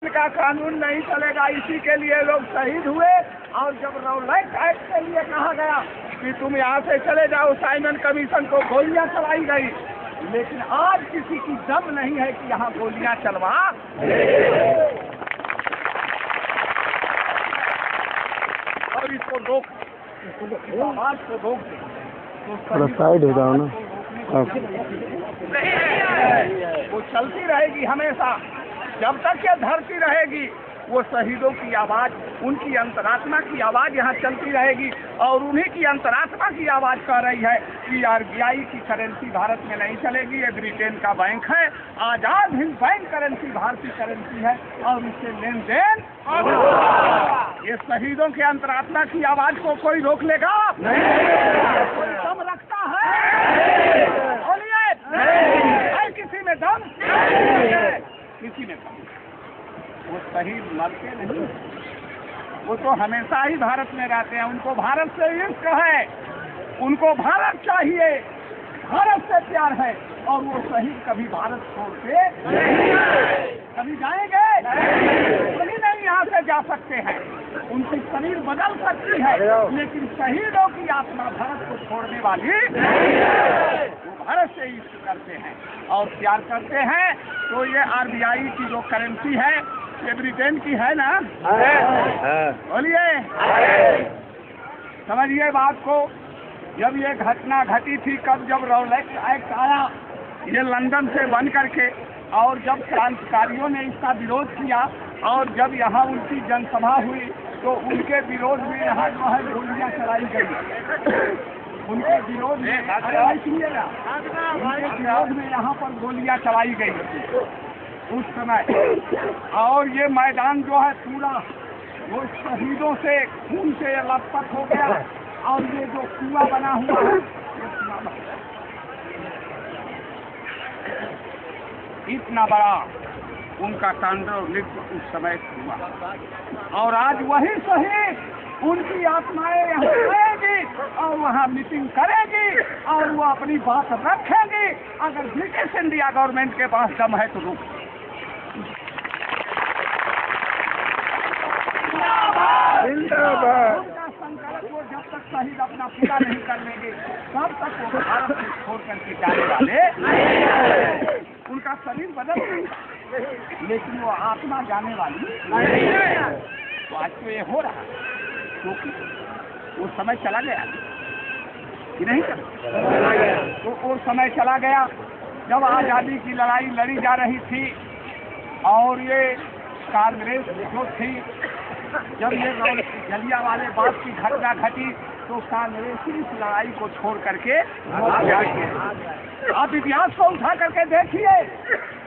का कानून नहीं चलेगा, इसी के लिए लोग शहीद हुए। और जब रौलैंड एक्ट के लिए कहा गया कि तुम यहाँ से चले जाओ, साइमन कमीशन को गोलियां चलाई गई, लेकिन आज किसी की दम नहीं है कि यहाँ गोलियां चलवा। और इसको रोक, आवाज को रोक दे थोड़ा साइड हो जाओ ना। वो चलती रहेगी हमेशा, जब तक ये धरती रहेगी। वो शहीदों की आवाज, उनकी अंतरात्मा की आवाज यहाँ चलती रहेगी। और उन्हीं की अंतरात्मा की आवाज कह रही है कि RBI की करेंसी भारत में नहीं चलेगी, ये ब्रिटेन का बैंक है। आजाद हिंद बैंक करेंसी भारतीय करेंसी है और इससे लेन देन। ये शहीदों के अंतरात्मा की आवाज को कोई रोक लेगा नहीं। कोई दम रखता है? बोलिए, है किसी में दम? किसी में दम? वो शहीद मरते नहीं, वो तो हमेशा ही भारत में रहते हैं। उनको भारत से इश्क है, उनको भारत चाहिए, भारत से प्यार है। और वो शहीद कभी भारत छोड़ के कभी जाएंगे? कभी नहीं यहाँ से जा सकते हैं। उनकी शरीर बदल सकती है, लेकिन शहीदों की आत्मा भारत को छोड़ने वाली। वो भारत से इश्क करते हैं और प्यार करते हैं। तो ये RBI की जो करेंसी है, ये ब्रिटेन की है ना? बोलिए, समझिए बात को। जब ये घटना घटी थी, कब, जब रौलैंड एक्ट आया, ये लंदन से बन करके, और जब क्रांतिकारियों ने इसका विरोध किया और जब यहाँ उनकी जनसभा हुई, तो उनके विरोध में यहाँ जो है गोलियां चलाई गई। उनके विरोध में, उनके विरोध में यहाँ पर गोलियां चलाई गई उस समय। और ये मैदान जो है पूरा वो शहीदों से, खून से लथपथ हो गया। और ये जो कुआं बना हुआ है, इतना बड़ा उनका तांडव नृत्य उस समय हुआ। और आज वही शहीद, उनकी आत्माएं यहाँ आएगी और वहाँ मीटिंग करेगी और वो अपनी बात रखेगी। अगर ब्रिटिश इंडिया गवर्नमेंट के पास दम है तो रुक। उनका संकल्प, वो जब तक शहीद अपना पूरा नहीं कर लेंगे तब तक वो भारत को छोड़ करके जाने वाले। उनका शरीर बदल नहीं, लेकिन वो आत्मा जाने वाली नहीं। तो आज तो ये हो रहा, क्योंकि वो समय चला गया कि नहीं चला। तो वो समय चला गया जब आज़ादी की लड़ाई लड़ी जा रही थी। और ये कांग्रेस जो थी, जब ये जलियांवाला बाग की घटना घटी, तो कांग्रेस इस लड़ाई को छोड़ करके आप इतिहास को उठा करके देखिए,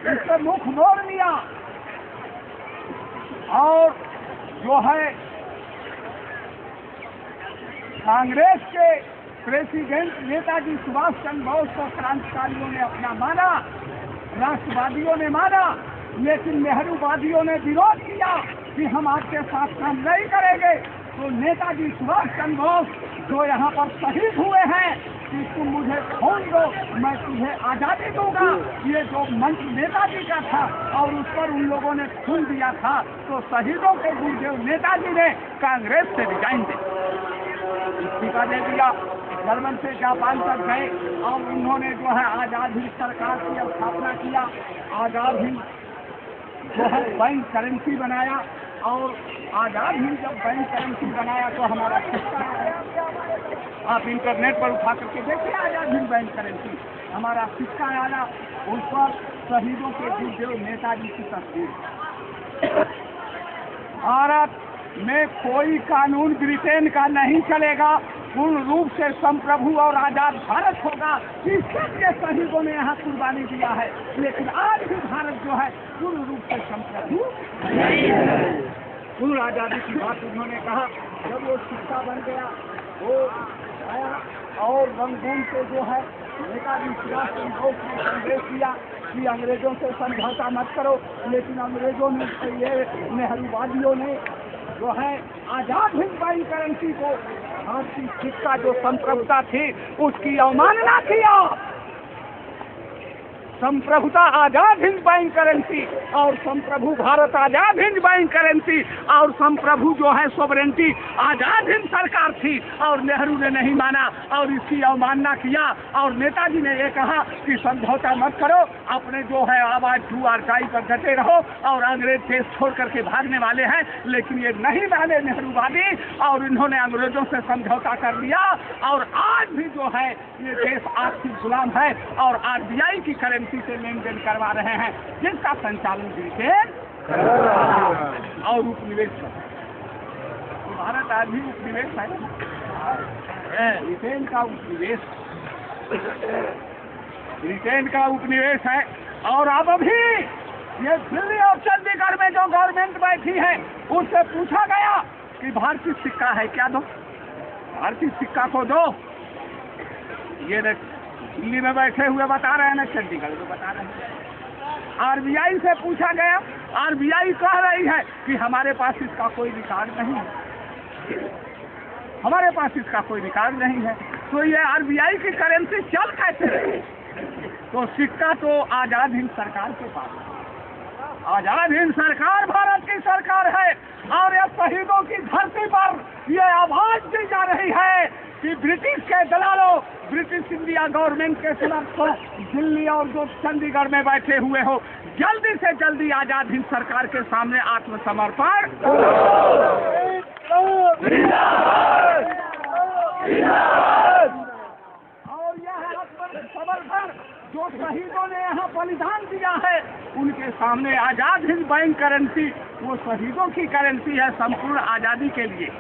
इससे मुख मोड़ लिया। और जो है कांग्रेस के प्रेसिडेंट नेताजी सुभाष चंद्र बोस को क्रांतिकारियों ने अपना माना, राष्ट्रवादियों ने माना, लेकिन नेहरूवादियों ने विरोध किया कि हम आपके साथ काम नहीं करेंगे। तो नेताजी सुभाष चंद्र बोस जो यहाँ पर शहीद हुए हैं कि तुम मुझे खून दो, मैं तुम्हें आज़ादी दूंगा, ये जो मंत्र नेताजी का था और उस पर उन लोगों ने खून दिया था। तो शहीदों के गुरुदेव नेताजी ने कांग्रेस से रिजाइन दे इस्तीफा दे दिया, जर्मन से जापान तक गए और उन्होंने जो है आज़ाद हिंद सरकार की स्थापना किया। आज़ाद हिंद जो है बैंक करेंसी बनाया। और आज़ाद हिंद जब बैंक करेंसी बनाया तो हमारा सिक्का, आप इंटरनेट पर उठा करके देखिए, आज़ाद हिंद बैंक करेंसी, हमारा सिक्का आया, उस पर शहीदों के गुरुदेव नेताजी की तस्वीर। भारत में कोई कानून ब्रिटेन का नहीं चलेगा, पूर्ण रूप से संप्रभु और आजाद भारत होगा। इसके लिए शहीदों ने यहाँ कुर्बानी दिया है। लेकिन आज भी भारत जो है पूर्ण रूप से संप्रभु नहीं है। पूर्ण आजादी की बात उन्होंने कहा। जब वो सिक्का बन गया, वो आया और रंगून से जो है नेताजी सुभाष चंद्र बोस ने संदेश दिया कि अंग्रेजों से समझौता मत करो। लेकिन अंग्रेजों ने, ये नेहरूवादियों ने जो है आजाद हिंद बैंक करेंसी को, भारतीय सिक्का जो संप्रभुता थी, उसकी अवमानना किया। संप्रभुता आजाद हिंद बैंक करेंसी और संप्रभु भारत आजाद हिंद बैंक करेंसी और संप्रभु जो है सोवरेंटी आजाद हिंद सरकार थी और नेहरू ने नहीं माना और इसकी अवमानना किया और नेताजी ने ये कहा कि समझौता मत करो, अपने जो है आवाज टू और टाई पर डटे रहो और अंग्रेज देश छोड़ करके भागने वाले हैं। लेकिन ये नहीं माने नेहरूवादी और इन्होंने अंग्रेजों से समझौता कर लिया और आज भी जो है ये देश आर्थिक गुलाम है और आरबीआई की करेंसी से लेन देन करवा रहे हैं, जिसका संचालन ब्रिटेन और उपनिवेश भारत आज भी उपनिवेश है, ब्रिटेन का उपनिवेश, ब्रिटेन का उपनिवेश है। और अब अभी ये दिल्ली और चंडीगढ़ में जो गवर्नमेंट बैठी है उससे पूछा गया कि भारतीय सिक्का है क्या, दो भारतीय सिक्का को दो। ये दिल्ली में बैठे हुए बता रहे हैं ना, चंडीगढ़ में बता रहे हैं। आरबीआई से पूछा गया, आरबीआई कह रही है कि हमारे पास इसका कोई रिकॉर्ड नहीं है, हमारे पास इसका कोई रिकॉर्ड नहीं है। तो ये आरबीआई की करेंसी चल कैसे रही? तो सिक्का तो आजाद हिंद सरकार के पास है, आजाद हिंद सरकार भारत की सरकार है और ये शहीदों की धरती पर ये आवाज दी जा रही है कि ब्रिटिश के दलालों, ब्रिटिश इंडिया गवर्नमेंट के समर्थकों, दिल्ली और जो चंडीगढ़ में बैठे हुए हो, जल्दी से जल्दी आजाद हिंद सरकार के सामने आत्मसमर्पण। और यह आत्मसमर्पण जो शहीदों ने यहाँ बलिदान दिया है उनके सामने आजाद हिंद बैंक करेंसी वो शहीदों की करेंसी है संपूर्ण आजादी के लिए।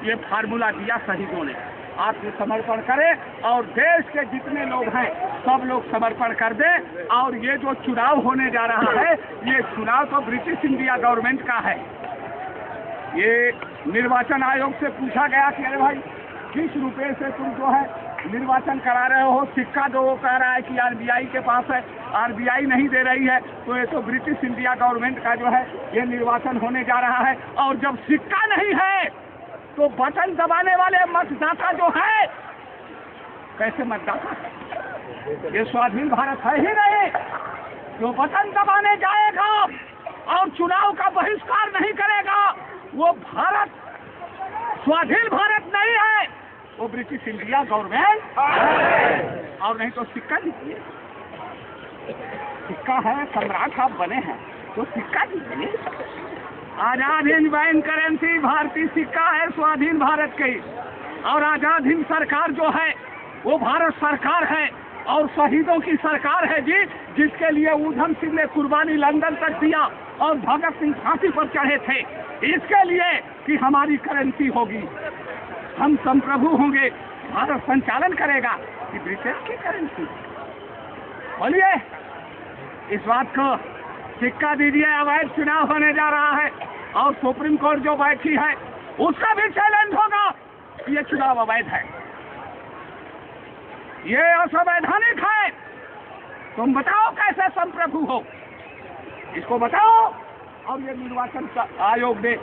ये फार्मूला दिया शहीदों ने, आत्मसमर्पण करें और देश के जितने लोग हैं सब लोग समर्पण कर दें। और ये जो चुनाव होने जा रहा है ये चुनाव तो ब्रिटिश इंडिया गवर्नमेंट का है। ये निर्वाचन आयोग से पूछा गया कि अरे भाई 20 रुपए से तुम जो है निर्वाचन करा रहे हो, सिक्का दो, वो कह रहा है कि आरबीआई के पास है, आरबीआई नहीं दे रही है, तो ये तो ब्रिटिश इंडिया गवर्नमेंट का जो है ये निर्वाचन होने जा रहा है। और जब सिक्का नहीं है तो बटन दबाने वाले मतदाता जो है कैसे मतदाता, ये स्वाधीन भारत है ही नहीं। जो बटन दबाने जाएगा और चुनाव का बहिष्कार नहीं करेगा वो भारत स्वाधीन भारत नहीं है, वो ब्रिटिश इंडिया गवर्नमेंट। और नहीं तो सिक्का दीजिए, सिक्का है, सम्राट आप बने हैं तो सिक्का दीजिए। आजाद हिंद बैंक करेंसी भारतीय सिक्का है स्वाधीन भारत की। और आजाद हिंद सरकार जो है वो भारत सरकार है और शहीदों की सरकार है जी, जिसके लिए ऊधम सिंह ने कुर्बानी लंदन तक दिया और भगत सिंह फांसी पर चढ़े थे, इसके लिए कि हमारी करेंसी होगी, हम संप्रभु होंगे, भारत संचालन करेगा कि ब्रिटेन की करेंसी। बोलिए इस बात को, सिक्का दीजिए। अवैध चुनाव होने जा रहा है और सुप्रीम कोर्ट जो बैठी है उसका भी चैलेंज होगा कि ये चुनाव अवैध है, ये असंवैधानिक है। तुम बताओ कैसे संप्रभु हो, इसको बताओ। और ये निर्वाचन आयोग ने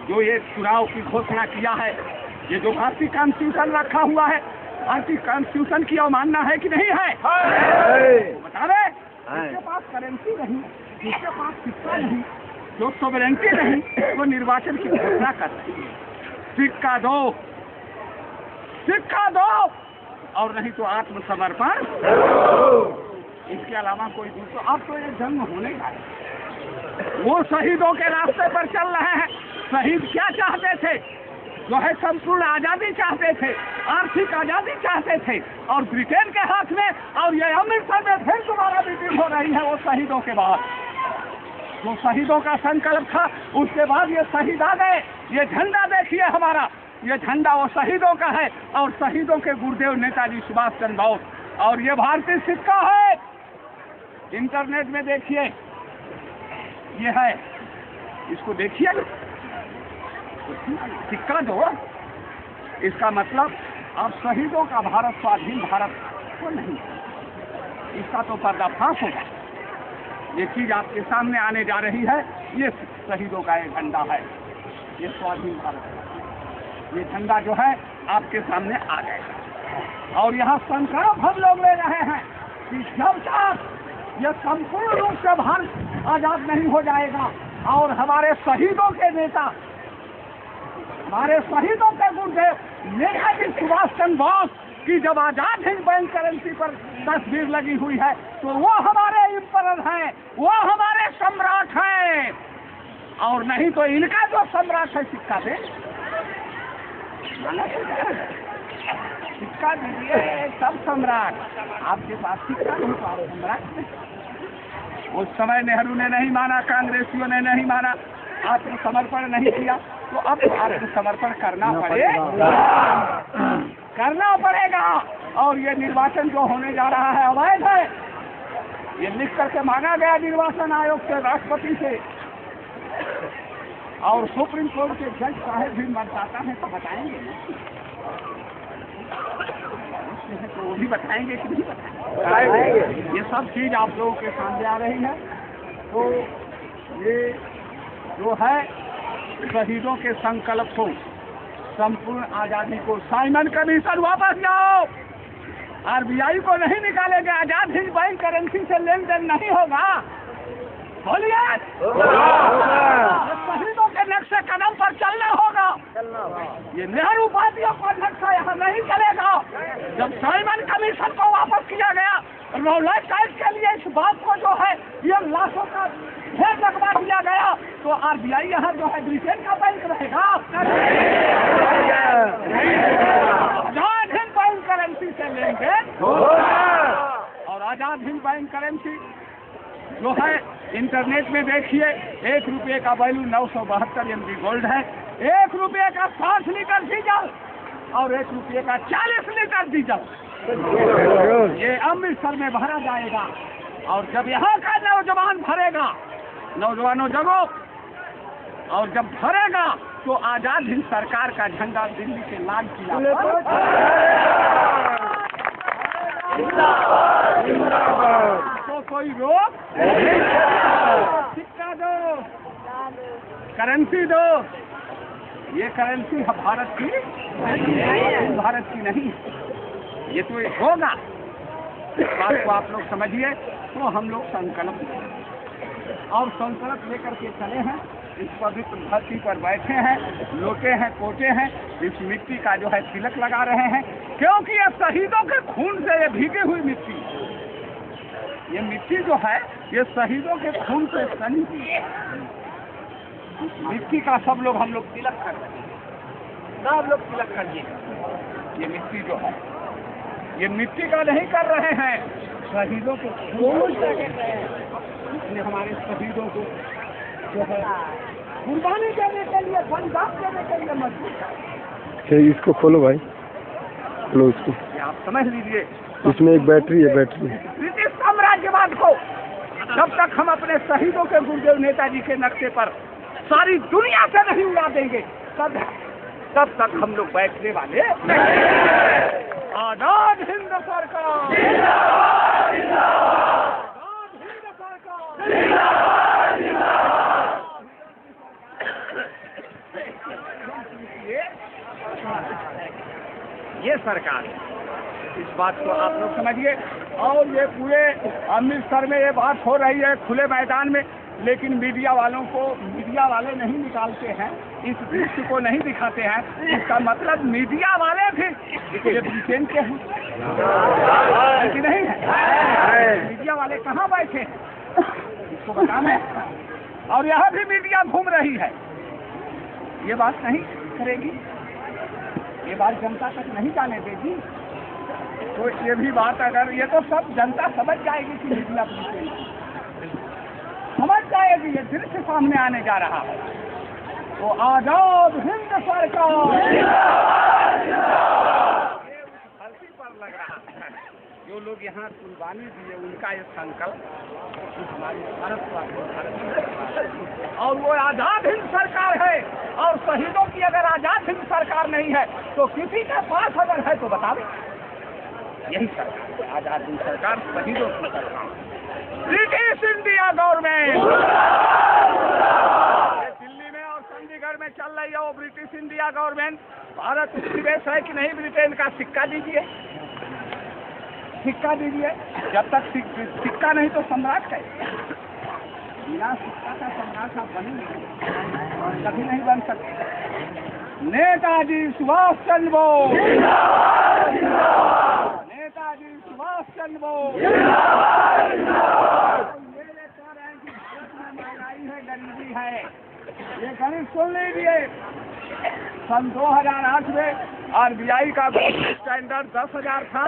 जो ये चुनाव की घोषणा किया है, ये जो भारतीय कॉन्स्टिट्यूशन रखा हुआ है, भारतीय कॉन्स्टिट्यूशन की अवमानना है कि नहीं है? बता रहे, जिसके पास करेंसी नहीं, जिसके पास सिक्का नहीं, जो सोवरेंटी नहीं, वो निर्वाचन की घोषणा कर रही है। सिक्का दो, सिक्का दो और नहीं तो आत्मसमर्पण। इसके अलावा कोई दूसरा, अब तो ये जंग होने का है। वो शहीदों के रास्ते पर चल रहे हैं। शहीद क्या चाहते थे? जो है संपूर्ण आजादी चाहते थे, आर्थिक आजादी चाहते थे और ब्रिटेन के हाथ में। और ये अमृतसर में फिर दोबारा मीटिंग हो रही है वो शहीदों के बाद, जो शहीदों का संकल्प था उसके बाद ये शहीद आ गए। ये झंडा देखिए हमारा, ये झंडा वो शहीदों का है और शहीदों के गुरुदेव नेताजी सुभाष चंद्र बोस। और ये भारतीय सिक्का है, इंटरनेट में देखिए, ये है, इसको देखिए, सिक्का दो। इसका मतलब अब शहीदों का भारत स्वाधीन भारत तो नहीं, इसका तो पर्दाफाश होगा। ये चीज आपके सामने आने जा रही है। ये शहीदों का एक झंडा है, ये स्वाधीन भारत, ये झंडा जो है आपके सामने आ जाएगा। और यहाँ संकल्प हम लोग ले रहे हैं कि जब तक ये संपूर्ण रूप से भारत आजाद नहीं हो जाएगा। और हमारे शहीदों के नेता, हमारे शहीदों के गुरुदेव नेताजी सुभाष चंद्र बोस की जब आजाद हिंद बैंक करेंसी पर तस्वीर लगी हुई है तो वो हमारे इम्परर हैं, वो हमारे सम्राट हैं। और नहीं तो इनका जो सम्राट है सिक्का दे, सिक्का दीजिए सब सम्राट, आपके पास सिक्का नहीं तो आप सम्राट नहीं। उस समय नेहरू ने नहीं माना, कांग्रेसियों ने नहीं माना, आत्मसमर्पण नहीं किया, तो अब आत्मसमर्पण करना पड़ेगा। और ये निर्वाचन जो होने जा रहा है अवैध है, ये लिख करके मांगा गया निर्वाचन आयोग से, राष्ट्रपति से, और सुप्रीम कोर्ट के जज साहब भी बताता है तो बताएंगे, तो वो भी बताएंगे कि नहीं बताएंगे। ये सब चीज आप लोगों के सामने आ रही है। तो ये जो है शहीदों के संकल्प को, संपूर्ण आजादी को, साइमन कमीशन वापस जाओ, आरबीआई को नहीं निकालेंगे, आजाद हिंद बैंक करेंसी से लेन देन नहीं होगा। बोलिए, शहीदों के नक्शे कदम पर चलना होगा। ये नेहरू वादियों का नक्शा यहाँ नहीं चलेगा। जब साइमन कमीशन को वापस किया गया, रौलट टाइप के लिए इस बात को जो है ये लाशों का ढेर लगवा दिया गया, तो आरबीआई यहाँ जो है ब्रिटेन का बैंक रहेगा। आजाद हिंद बैंक करेंसी से लेंगे, और आजाद हिंद बैंक करेंसी जो है इंटरनेट में देखिए, 1 रुपये का वैल्यू 972 MB गोल्ड है, 1 रुपये का 60 लीटर डीजल और 1 रुपये का 40 लीटर डीजल ये अमृतसर में भरा जाएगा। और जब यहाँ का नौजवान भरेगा, नौजवानों जगो, और जब भरेगा तो आजाद हिंद सरकार का झंडा दिल्ली के लाल किला तो कोई रोक, सिक्का दो, करेंसी दो। ये करेंसी भारत की, भारत की नहीं, ये तो होगा। इस बात को आप लोग समझिए। तो हम लोग संकल्प लेकर के चले हैं, इस पवित्र धरती पर बैठे हैं, लोटे हैं, कोटे हैं, इस मिट्टी का जो है तिलक लगा रहे हैं, क्योंकि ये शहीदों के खून से ये भीगी हुई मिट्टी, ये मिट्टी जो है ये शहीदों के खून से सनी हुई है। मिट्टी का सब लोग हम लोग तिलक कर रहे हैं, सब लोग तिलक करिए। ये मिट्टी जो है ये मिट्टी का नहीं कर रहे हैं, शहीदों के खून से कर रहे हैं। इसलिए हमारे शहीदों को जो है कुर्बानी देने के लिए, बलिदान देने के लिए मजबूर। इसको खोलो भाई, खोलो इसको, आप समझ लीजिए। इसमें एक बैटरी है, बैटरी। ब्रिटिश साम्राज्यवाद को जब तक हम अपने शहीदों के गुरुदेव नेताजी के नक्शे पर सारी दुनिया से नहीं उड़ा देंगे, तब तक हम लोग बैठने वाले नहीं। आजाद हिंद सरकार, आजाद हिंद सरकार। ये सरकार है, इस बात को आप लोग समझिए। और ये पूरे अमृतसर में ये बात हो रही है खुले मैदान में, लेकिन मीडिया वालों को, मीडिया वाले नहीं निकालते हैं, इस दृश्य को नहीं दिखाते हैं। इसका मतलब मीडिया वाले भी ये ब्रिटेन के हैं कि नहीं है? मीडिया वाले कहाँ बैठे हैं इसको बताना है। और यहाँ भी मीडिया घूम रही है, ये बात नहीं करेगी, ये बात जनता तक नहीं जाने देगी। तो ये भी बात अगर, ये तो सब जनता समझ जाएगी कि मीडिया समझ जाएगी, ये दृश्य सामने आने जा रहा है। तो आजाद हिंद सरकार धरती पर लग रहा है। जो लोग यहाँ कुर्बानी दिए उनका ये संकल्प हमारी भारत और वो आजाद हिंद सरकार है। और शहीदों की अगर आजाद हिंद सरकार नहीं है तो किसी के पास अगर है तो बता दें, यही सरकार आजाद हिंद सरकार, शहीदों की सरकार, ब्रिटिश इंडिया गवर्नमेंट। दिल्ली में और चंडीगढ़ में चल रही है वो ब्रिटिश इंडिया गवर्नमेंट। भारत उपनिवेश है कि नहीं, ब्रिटेन का सिक्का दीजिए, सिक्का दीजिए। जब तक सिक्का नहीं तो सम्राट कैसे? बिना सिक्का का सम्राट आप बनेंगे कभी नहीं बन सकते। नेताजी सुभाष चंद्र बोस, नेताजी सुभाष चंद्र बोस। ये कह रहे हैं कि भारत में महंगाई है, गरीबी है। ये गणित सुन लीजिए। सन 2008 में आरबीआई का गोल्ड स्टैंडर्ड 10,000 था।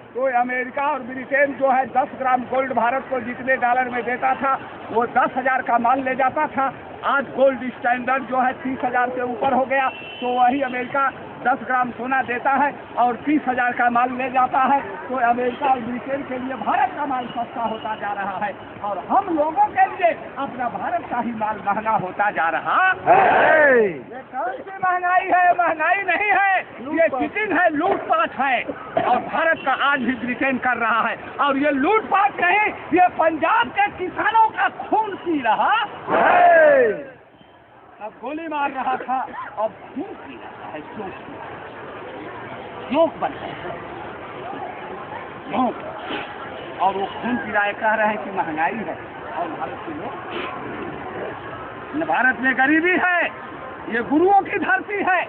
तो अमेरिका और ब्रिटेन जो है 10 ग्राम गोल्ड भारत को जितने डॉलर में देता था वो 10,000 का माल ले जाता था। आज गोल्ड स्टैंडर्ड जो है 30,000 से ऊपर हो गया। तो वही अमेरिका 10 ग्राम सोना देता है और 30,000 का माल ले जाता है। तो अमेरिका और ब्रिटेन के लिए भारत का माल सस्ता होता जा रहा है और हम लोगों के लिए अपना भारत का ही माल महंगा होता जा रहा है। ये कौन सी महंगाई है? महंगाई नहीं है, ये चीटिंग है, लूटपाट है। और भारत का आज भी ब्रिटेन कर रहा है। और ये लूटपाट नहीं, ये पंजाब के किसानों का खून पी रहा है। अब गोली मार रहा था, अब खून पी रहा है। जोक बन रहा है, जोक। और वो खून पी रहा है, कह रहे हैं कि महंगाई है। और भारत के लोग, भारत में गरीबी है। ये गुरुओं की धरती है,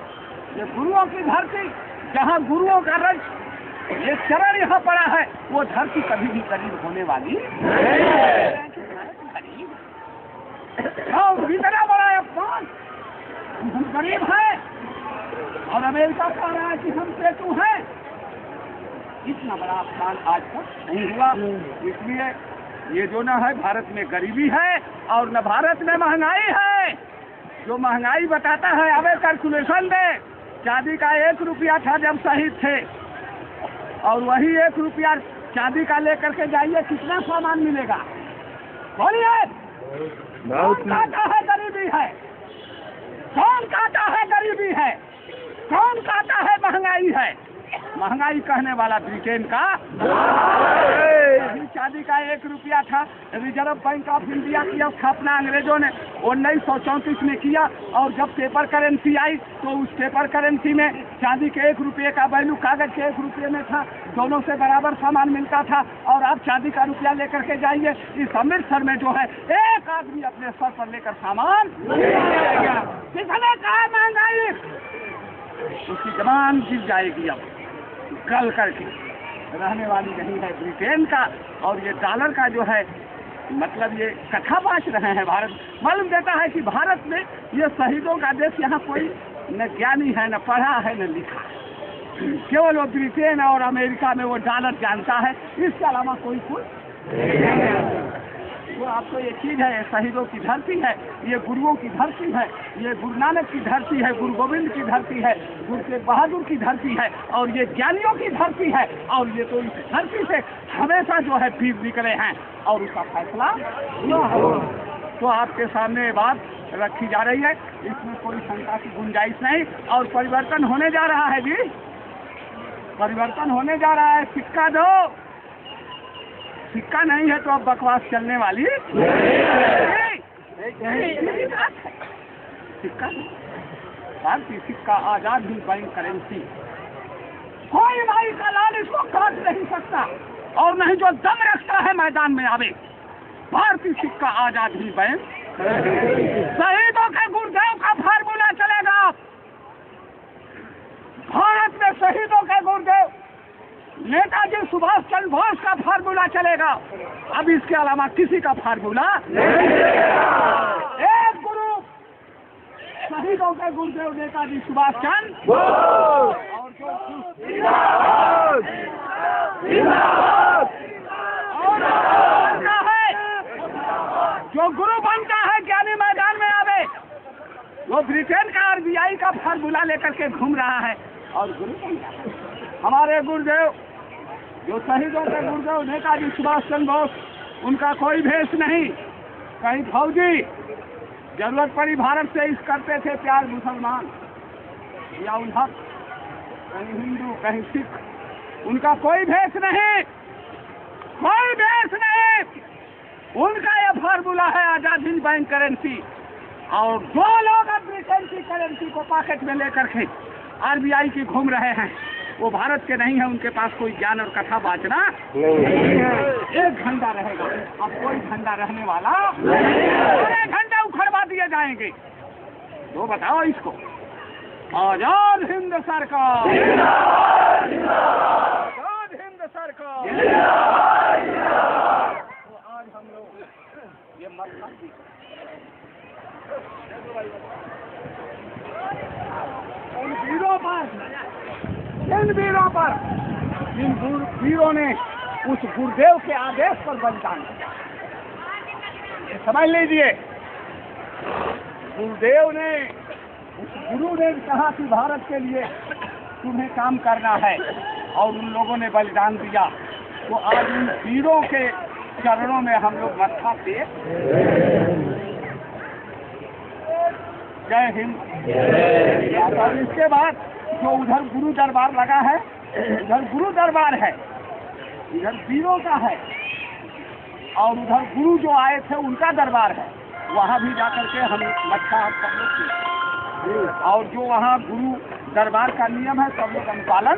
ये गुरुओं की धरती। जहाँ गुरुओं का रज, ये चरण यहाँ पड़ा है, वो धरती कभी भी गरीब होने वाली इतना बड़ा अपमान। हम गरीब हैं और अमेरिका कह रहा है कि हम पेटू हैं। इतना बड़ा अपमान आज तक नहीं हुआ। इसलिए ये जो न है, भारत में गरीबी है और न भारत में महंगाई है। जो महंगाई बताता है, अबे कैलकुलेशन दे। चांदी का 1 रुपया था जब शहीद थे, और वही 1 रुपया चांदी का लेकर के जाइए, कितना सामान मिलेगा? बोलिए, कौन कहता है गरीबी है? कौन कहता है गरीबी है? कौन कहता है महंगाई है? महंगाई कहने वाला ब्रिटेन का। चांदी का 1 रुपया था। रिजर्व बैंक ऑफ इंडिया की स्थापना अंग्रेजों ने 1934 में किया। और जब पेपर करेंसी आई तो उस पेपर करेंसी में चांदी के 1 रुपये का वैल्यू कागज के 1 रुपये में था। दोनों से बराबर सामान मिलता था। और आप चांदी का रुपया लेकर के जाइए, इस अमृतसर में जो है एक आदमी अपने सर पर लेकर सामान किसने कहा महंगाई? उसकी जबान गिर जाएगी, अब गल करके रहने वाली नहीं है ब्रिटेन का। और ये डॉलर का जो है मतलब ये कथा बाँच रहे हैं। भारत मालूम देता है कि भारत में ये शहीदों का देश, यहाँ कोई न ज्ञानी है, न पढ़ा है, न लिखा है। केवल वो ब्रिटेन और अमेरिका में वो डॉलर जानता है, इसके अलावा कोई वो आपको ये चीज है, शहीदों की धरती है, ये गुरुओं की धरती है, ये गुरु नानक की धरती है, गुरु गोविंद की धरती है, गुरु तेग बहादुर की धरती है, और ये ज्ञानियों की धरती है। और ये तो इस धरती से हमेशा जो है पीर निकले हैं और उसका फैसला तो आपके सामने बात रखी जा रही है। इसमें कोई शंका की गुंजाइश नहीं। और परिवर्तन होने जा रहा है जी, परिवर्तन होने जा रहा है। सिक्का दो, सिक्का नहीं है तो अब बकवास चलने वाली सिक्का, भारतीय सिक्का, आजाद हिंद बैंक करेंसी। कोई भाई का लाल इसको काट नहीं सकता, और नहीं जो दम रखता है मैदान में आवे। भारतीय सिक्का, आजाद हिंद बैंक। शहीदों के गुरुदेव का फार्मूला चलेगा भारत में। शहीदों के गुरुदेव नेताजी सुभाष चंद्र बोस का फार्मूला चलेगा। अब इसके अलावा किसी का फार्मूला एक गुरु, शहीदों के गुरुदेव नेताजी सुभाष चंद्र और जो गुरु बनता है ज्ञानी मैदान में आवे, वो ब्रिटेन का आरबीआई का फार्मूला लेकर के घूम रहा है और गुरु बनता है। हमारे गुरुदेव जो शहीदों के गुरुदेव नेताजी सुभाष चंद्र बोस, उनका कोई भेष नहीं। कहीं फौजी, जरूरत पड़ी भारत से इस करते थे प्यार मुसलमान या उल्हा, कहीं हिंदू, कहीं सिख। उनका कोई भेष नहीं, कोई भेष नहीं। उनका यह फार्मूला है आजाद हिंद बैंक करेंसी। और जो लोग अब ब्रिटेन की करेंसी को पॉकेट में लेकर के आरबीआई की घूम रहे हैं, वो भारत के नहीं है, उनके पास कोई ज्ञान और कथा वाचना नहीं है। एक झंडा रहेगा, अब कोई झंडा रहने वाला पूरे झंडा उखड़वा दिए जाएंगे। तो बताओ इसको, आजाद हिंद सरकार, आजाद हिंद सरकार। तो आज हम लोग ये मत उन वीरों पर जिन वीरों ने उस गुरुदेव के आदेश पर बलिदान किया, ये समझ लीजिए। गुरुदेव ने, उस गुरु ने कहा कि भारत के लिए तुम्हें काम करना है, और उन लोगों ने बलिदान दिया। तो आज उन वीरों के चरणों में हम लोग मत्था टेक, जय हिंद। और इसके बाद जो उधर गुरु दरबार लगा है, उधर गुरु दरबार है, इधर वीरों का है, और उधर गुरु जो आए थे उनका दरबार है। वहाँ भी जाकर के हम मत्था सब लोग, और जो वहाँ गुरु दरबार का नियम है सब लोग अनुपालन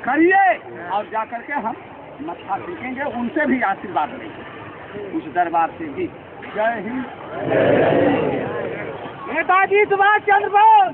करिए, और जाकर के हम मत्था टेकेंगे, उनसे भी आशीर्वाद लेंगे, उस दरबार से भी। जय हिंद। नेताजी सुभाष चंद्र बोस।